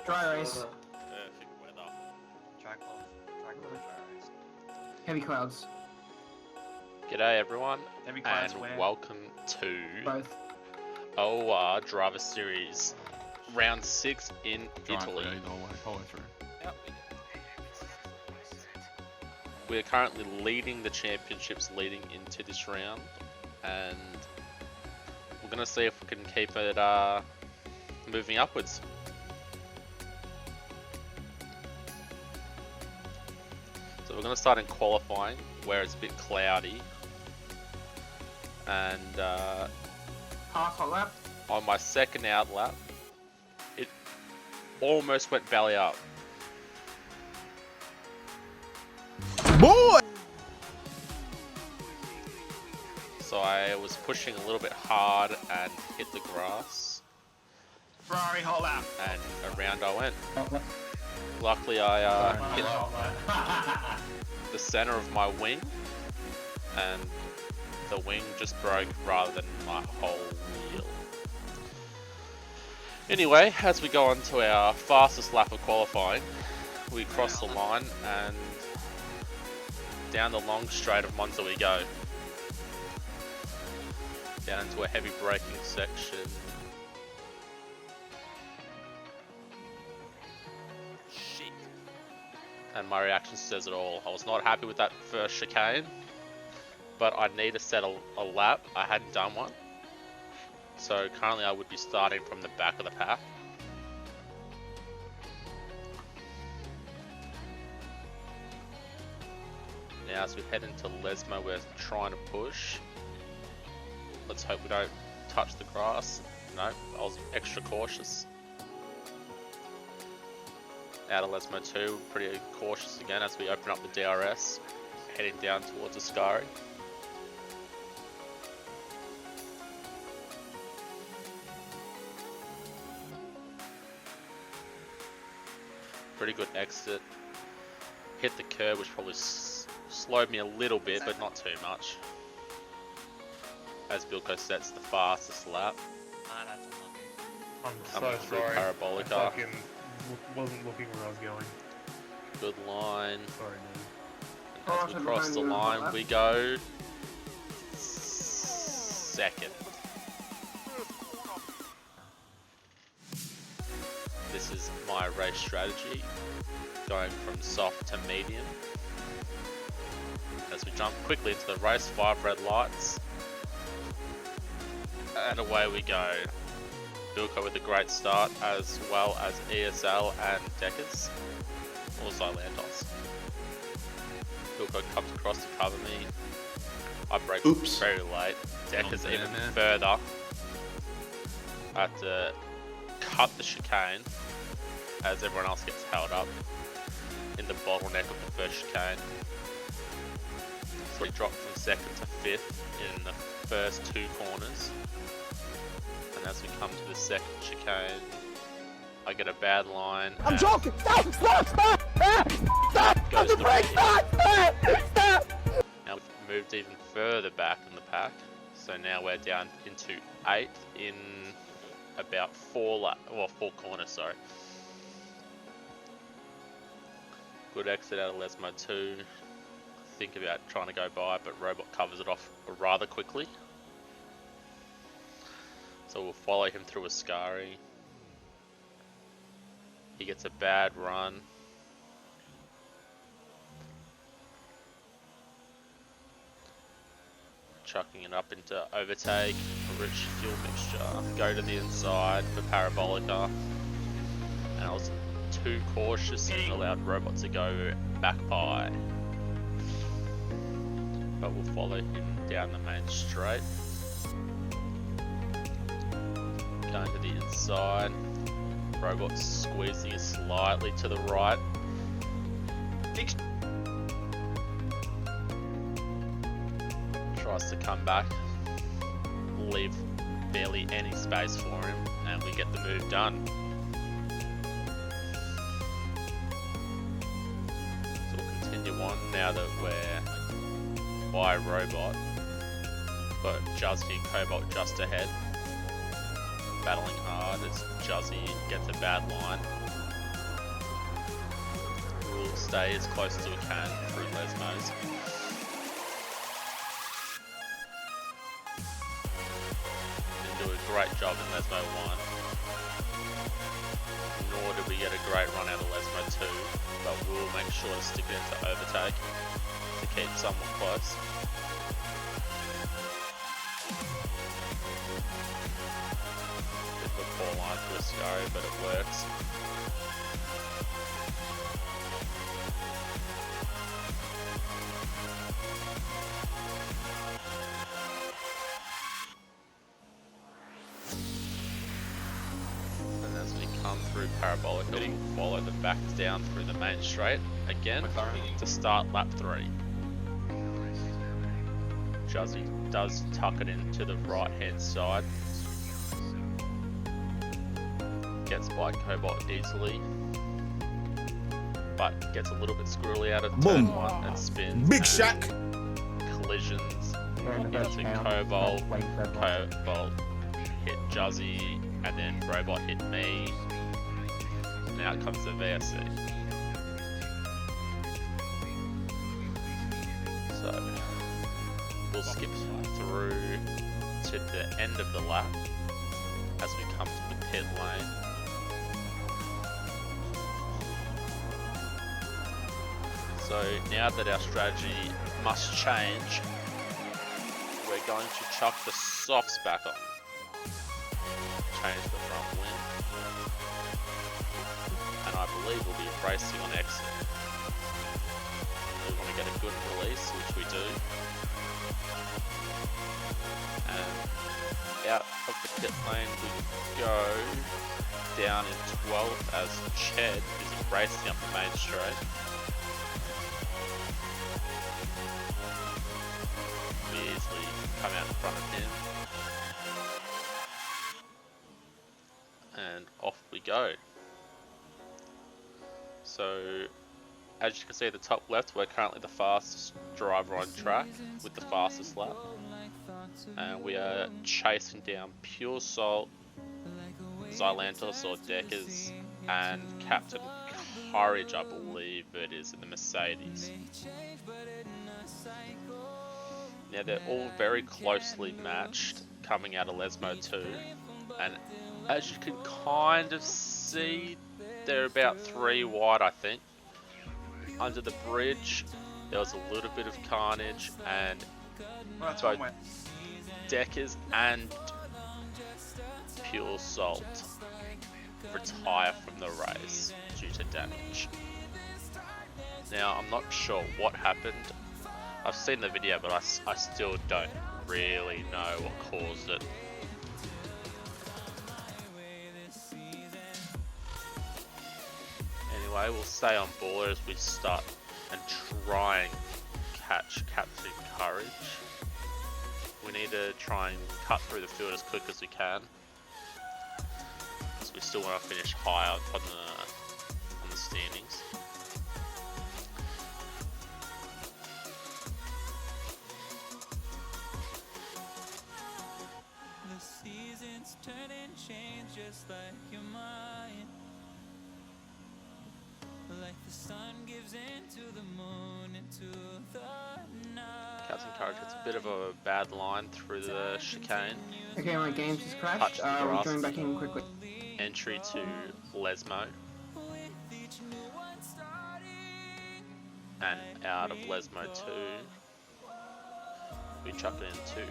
Dry race. Perfect weather. Track off, dry race. Heavy clouds. G'day everyone, Heavy clouds and where? welcome to Both. OOR Driver Series, round 6 in Italy. All the way through. Yep. We are currently leading the championships leading into this round, and we're going to see if we can keep it moving upwards. So we're going to start in qualifying, where it's a bit cloudy, and Half hot lap. on my second out lap, it almost went belly up. Boy! So I was pushing a little bit hard and hit the grass, Ferrari hot lap. and around I went. Hot lap. Luckily I hit Hot lap. the center of my wing, and the wing just broke rather than my whole wheel. Anyway, as we go on to our fastest lap of qualifying, we cross the line and down the long straight of Monza we go. Down into a heavy braking section. Shit. And my reaction says it all. I was not happy with that first chicane, but I need to set a lap. I hadn't done one. So currently I would be starting from the back of the pack. Now as we head into Lesmo, we're trying to push. Let's hope we don't touch the grass. No, I was extra cautious. Out of Lesmo 2, pretty cautious again as we open up the DRS, heading down towards Ascari. Pretty good exit. Hit the curb, which probably slowed me a little bit, but not too much. As Bilko sets the fastest lap. Ah, that's unlucky. I'm Coming so through sorry. I Parabolica. fucking wasn't looking where I was going. Good line. Sorry, man. Oh, As so we cross behind the you in the line, lap. we go second. This is my race strategy, going from soft to medium. As we jump quickly into the race, 5 red lights. And away we go. Bilko with a great start, as well as ESL and Deckers. Also Lantos. Bilko comes across to cover me. I brake very late. Deckers Not bad, even man. further. I have to cut the chicane as everyone else gets held up in the bottleneck of the first chicane. So we drop from 2nd to 5th in the first 2 corners. And as we come to the 2nd chicane, I get a bad line. I'm joking! Stop! Stop! Stop! Stop! Goes The the brake! radio. Stop! Stop! Now we've moved even further back in the pack. So now we're down into 8th in about 4 corners, sorry. Good exit out of Lesmo 2. Think about trying to go by, but Robot covers it off rather quickly. So we'll follow him through Ascari. He gets a bad run. Chucking it up into overtake, a rich fuel mixture. Go to the inside for Parabolica. And I was too cautious and allowed Robot to go back by. But we'll follow him down the main straight. Going to the inside. Robot squeezing it slightly to the right. Tries to come back. Leave barely any space for him, and we get the move done. So we'll continue on now that we're by Robot. Got Juzzy and Cobalt just ahead. Battling hard as Juzzy gets a bad line. We'll stay as close as we can through Lesmos. And do a great job in Lesmo 1. Nor did we get a great run out of Lesmo 2, but we'll make sure to stick it into overtake to keep somewhat close. Bit of a poor line for a scurry, but it works. And as we come through Parabolic, we'll follow the back down through the main straight again to start lap 3. Juzzy does tuck it into the right hand side. Gets by Cobalt easily, but gets a little bit squirrely out of turn 1 and spins. Big and Shack. collisions During the first into round, Cobalt. wait for everyone. Cobalt hit Juzzy, and then Robot hit me. And out comes the VSC. So we'll skip through to the end of the lap as we come to the pit lane. So now that our strategy must change, we're going to chuck the softs back on. Change the front wing. And I believe we'll be racing on exit. We want to get a good release, which we do. And out of the pit lane we go down in 12th as Ched is racing up the main straight. We easily come out in front of him. And off we go. So, as you can see at the top left, we're currently the fastest driver on track with the fastest lap. And we are chasing down Pure Salt, Xylantos or Deckers, and Captain Courage, I believe it is, in the Mercedes. Now they're all very closely matched coming out of Lesmo 2, and as you can kind of see, they're about 3 wide, I think. Under the bridge, there was a little bit of carnage, and Well, both Deckers and Pure Salt retire from the race due to damage. Now, I'm not sure what happened. I've seen the video, but I still don't really know what caused it. Anyway, we'll stay on board as we start and try and catch Captain Courage. We need to try and cut through the field as quick as we can, because we still want to finish high up on the standings. The seasons turn and change just like your mind. Like the sun gives into the moon, into the night. Captain Courage gets a bit of a bad line through the chicane. Okay, my game's just Touch crashed. the We'll grass. join back in quickly. Entry to Lesmo. And out of Lesmo 2, we chuck it into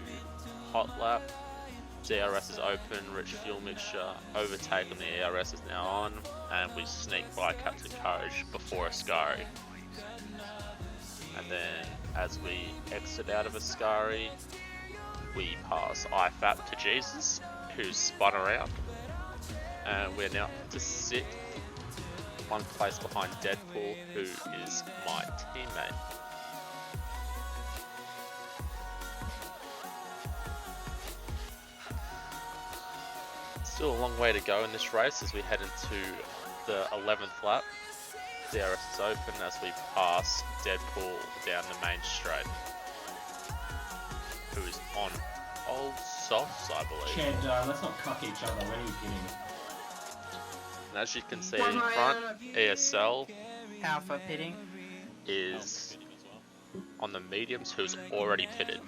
Hot Lap. DRS is open, rich fuel mixture, overtake on the ERS is now on, and we sneak by Captain Courage before Ascari. And then as we exit out of Ascari, we pass IFAP to Jesus, who's spun around, and we're now to 6th, 1 place behind Deadpool, who is my teammate. Still a long way to go in this race as we head into the 11th lap. DRS is open as we pass Deadpool down the main straight, who is on old softs, I believe. Chad, let's not cuck each other. When are you kidding? And as you can see in front, ESL Alpha pitting. is on the mediums, who's already pitted.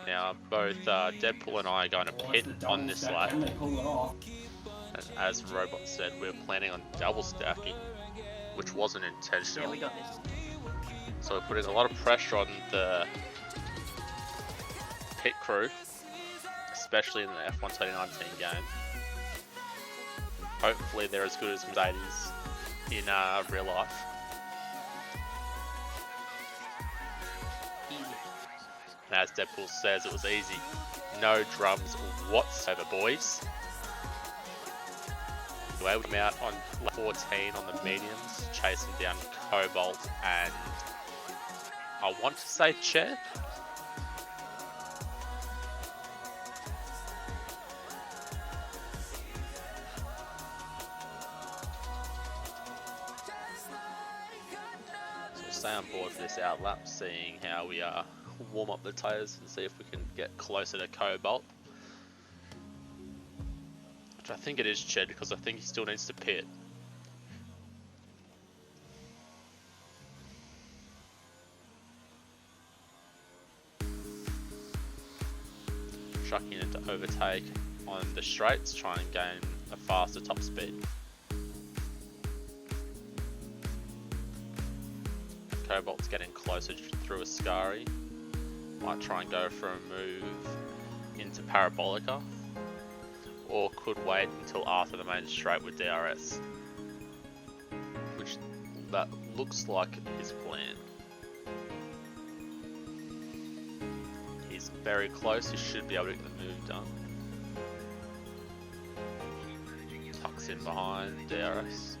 Now, both Deadpool and I are going to pit on this lap. And as Robot said, we're planning on double stacking, which wasn't Yeah, intentional. we got this. So we're putting a lot of pressure on the pit crew, especially in the F1 2019 game. Hopefully they're as good as Mercedes in real life. Easy. And as Deadpool says, it was easy. No drums whatsoever, boys. Anyway, we came out on lap 14 on the mediums, chasing down Cobalt and I want to say Ched. So we'll stay on board for this outlap, seeing how we warm up the tyres and see if we can get closer to Cobalt. Which I think it is Ched, because I think he still needs to pit. Trucking in to overtake on the straights, try and gain a faster top speed. Cobalt's getting closer through Ascari. Might try and go for a move into Parabolica, or could wait until after the main straight with DRS, which that looks like his plan. He's very close, he should be able to get the move done. Tucks in behind DRS.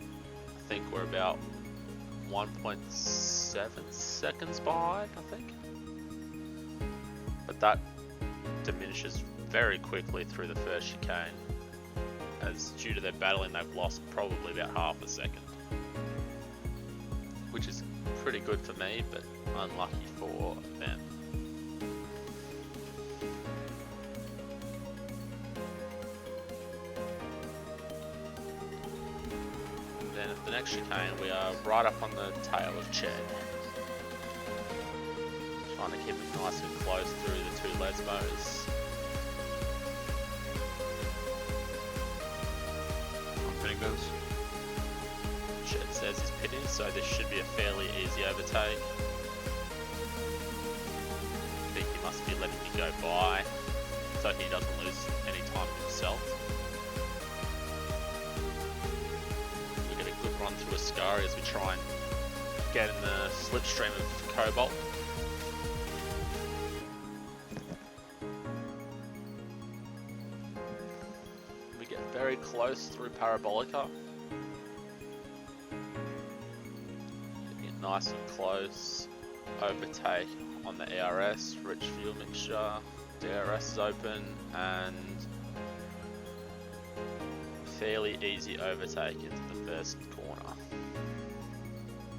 I think we're about 1.7 seconds behind, I think. But that diminishes very quickly through the first chicane, as due to their battling they've lost probably about half a second. Which is pretty good for me, but unlucky for them. Then at the next chicane, we are right up on the tail of Ched. Trying to keep it nice and close through the two Lesbos. I'm pitting those. Ched says he's pitting, so this should be a fairly easy overtake. I think he must be letting me go by, so he doesn't lose any time himself. We get a good run through Ascari as we try and get in the slipstream of Cobalt. We get very close through Parabolica. Getting nice and close. Overtake on the ERS, rich fuel mixture. DRS is open and fairly easy overtake into the first corner.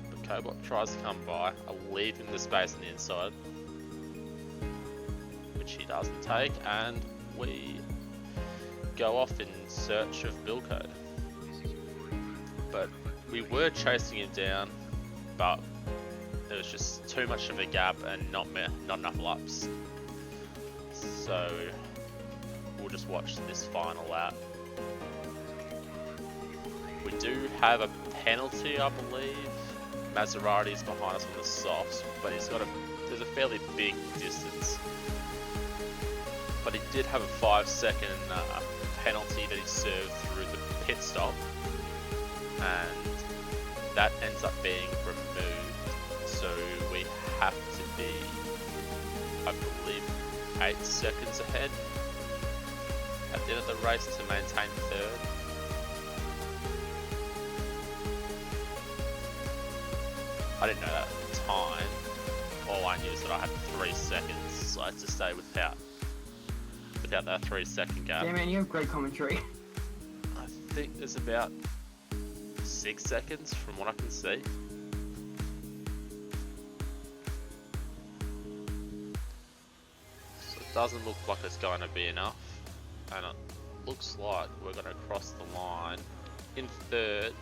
But Cobalt tries to come by, leaving the space on the inside, which he doesn't take, and we go off in search of Bilko. But we were chasing him down, but there was just too much of a gap and not enough laps. So we'll just watch this final lap. We do have a penalty, I believe. Maserati's behind us on the softs, but there's a fairly big distance. But he did have a 5-second penalty that he served through the pit stop, and that ends up being removed. So we have to be, I believe, 8 seconds ahead at the end of the race to maintain third. I didn't know that at the time. All I knew is that I had 3 seconds, so I had to stay without that 3-second gap. Yeah, man, you have great commentary. I think there's about 6 seconds from what I can see. So it doesn't look like it's going to be enough, and it looks like we're going to cross the line in third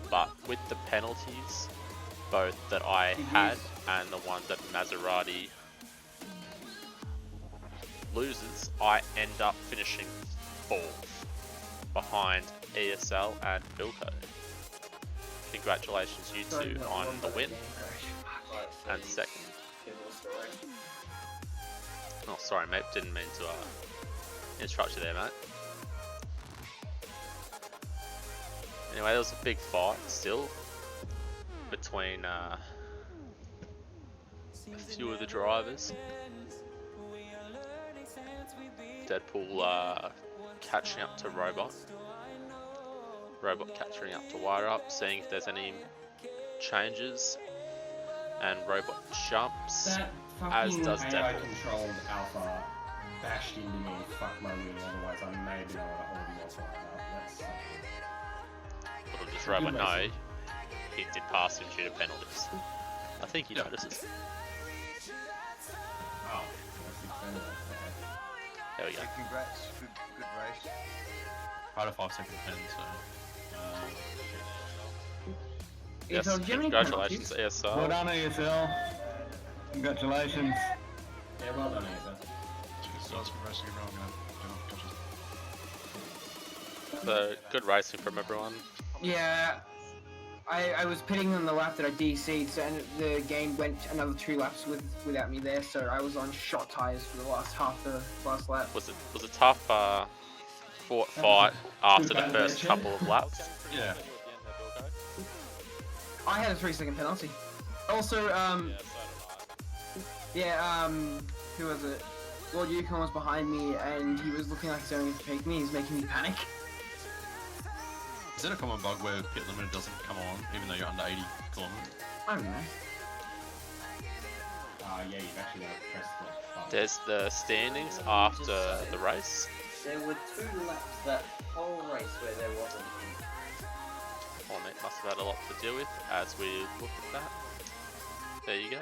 but with the penalties, both that I had and the one that Maserati loses, I end up finishing 4th behind ESL and Bilko. Congratulations you two on the win and 2nd. Oh sorry mate, didn't mean to interrupt you there mate. Anyway, there was a big fight still between a few of the drivers. Deadpool catching up to Robot. Robot catching up to Wire Up, seeing if there's any changes. And Robot jumps, That as fucking does AI Deadpool. controlled alpha bashed into me, fuck my wing, otherwise I may have been able to hold him off like that. That's Little does Robot know, he did pass him due to penalties. I think he notices. oh, that's incredible. There we go. Congrats, good race. I had a 5-second pen, so. Yes, so do you have any congratulations penalties? ESL. Well done, ESL. Congratulations. Yeah, well done, Asa. So, good racing from everyone. Yeah, I was pitting on the lap that I DC'd, so and the game went another 2 laps without me there, so I was on shot tires for the last half the last lap. Was a tough fight after the first couple of laps. Yeah. I had a 3-second penalty. Also, who was it? Lord Yukon was behind me, and he was looking like he's going to take me. He's making me panic. Is that a common bug where pit limiter doesn't come on even though you're under 80 kilometers? I don't know. Yeah, you've actually got to press the button. There's the standings after the race. There were 2 laps that whole race where there wasn't. Hornet must have had a lot to deal with as we look at that. There you go.